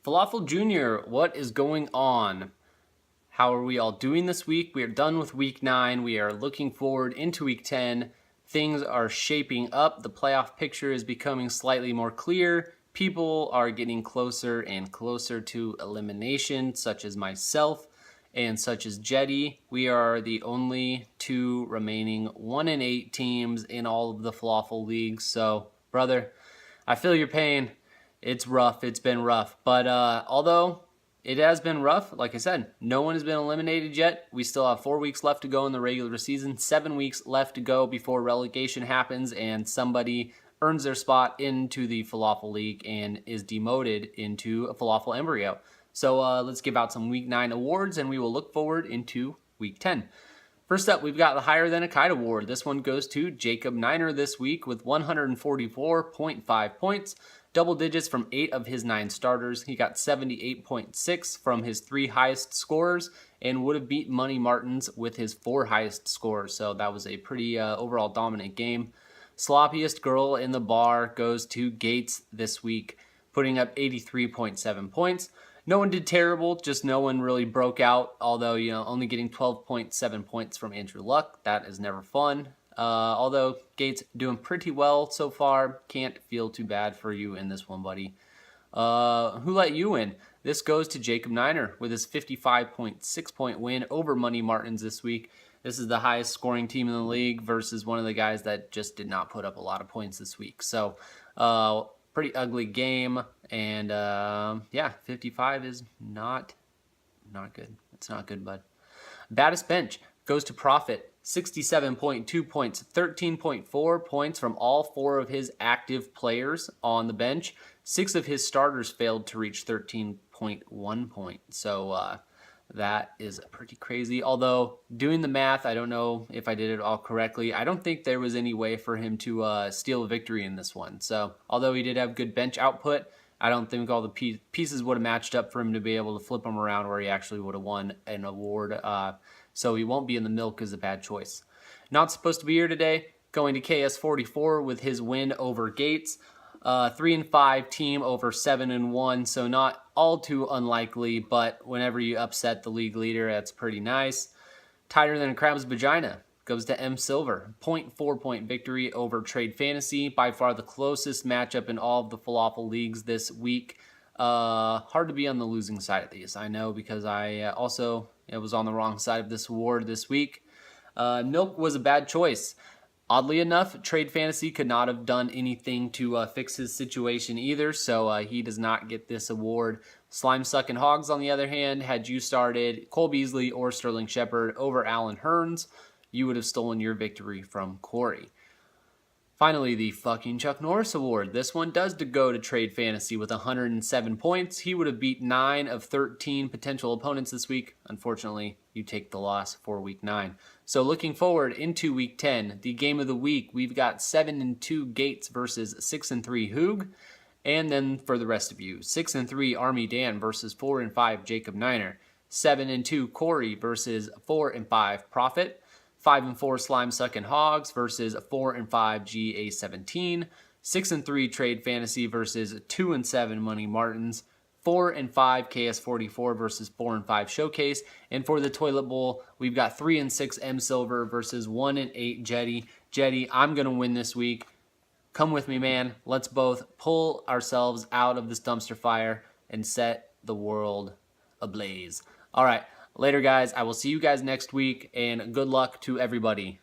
Falafel Jr., what is going on? How are we all doing this week? We are done with week 9. We are looking forward into week 10. Things are shaping up. The playoff picture is becoming slightly more clear. People are getting closer and closer to elimination, such as myself and such as Jetty. We are the only two remaining 1-8 teams in all of the Falafel leagues. So, brother, I feel your pain. It's rough. It's been rough. But although it has been rough, like I said, no one has been eliminated yet. We still have 4 weeks left to go in the regular season, 7 weeks left to go before relegation happens and somebody earns their spot into the Falafel League and is demoted into a Falafel Embryo. So let's give out some Week 9 awards, and we will look forward into Week 10. First up, we've got the Higher Than a Kite Award. This one goes to Jacob Niner this week with 144.5 points. Double digits from 8 of his 9 starters. He got 78.6 from his 3 highest scorers and would have beat Money Martins with his 4 highest scores. So that was a pretty overall dominant game. Sloppiest girl in the bar goes to Gates this week, putting up 83.7 points. No one did terrible, just no one really broke out, although, only getting 12.7 points from Andrew Luck. That is never fun. Although Gates doing pretty well so far, can't feel too bad for you in this one, buddy. Who let you win? This goes to Jacob Niner with his 55.6 point win over Money Martins this week. This is the highest scoring team in the league versus one of the guys that just did not put up a lot of points this week. So, pretty ugly game, and yeah, 55 is not good. It's not good, bud. Baddest bench goes to Profit, 67.2 points, 13.4 points from all 4 of his active players on the bench. 6 of his starters failed to reach 13.1 points. So that is pretty crazy. Although, doing the math, I don't know if I did it all correctly. I don't think there was any way for him to steal a victory in this one. So, although he did have good bench output, I don't think all the pieces would have matched up for him to be able to flip him around where he actually would have won an award. So he won't be in the milk is a bad choice. Not supposed to be here today. Going to KS44 with his win over Gates. 3-5 team over 7-1, so not all too unlikely, but whenever you upset the league leader, that's pretty nice. Tighter than a crab's vagina goes to M Silver. 0.4 point victory over Trade Fantasy, by far the closest matchup in all of the Falafel leagues this week. Hard to be on the losing side of these, I know, because I also was on the wrong side of this award this week. Milk was a bad choice. Oddly enough, Trade Fantasy could not have done anything to fix his situation either, so he does not get this award. Slime Sucking Hogs, on the other hand, had you started Cole Beasley or Sterling Shepard over Alan Hearns, you would have stolen your victory from Corey. Finally, the fucking Chuck Norris Award. This one does go to Trade Fantasy with 107 points. He would have beat 9 of 13 potential opponents this week. Unfortunately, you take the loss for Week 9. So looking forward into Week 10, the game of the week, we've got 7-2 Gates versus 6-3 Hoog. And then for the rest of you, 6-3 Army Dan versus 4-5 Jacob Niner. 7-2 Corey versus 4-5 Profit. 5-4 Slime Sucking Hogs versus 4-5 GA17. 6-3 Trade Fantasy versus 2-7 Money Martins. 4-5 KS44 versus 4-5 Showcase. And for the Toilet Bowl, we've got 3-6 M Silver versus 1-8 Jetty. Jetty, I'm going to win this week. Come with me, man. Let's both pull ourselves out of this dumpster fire and set the world ablaze. All right. Later, guys. I will see you guys next week, and good luck to everybody.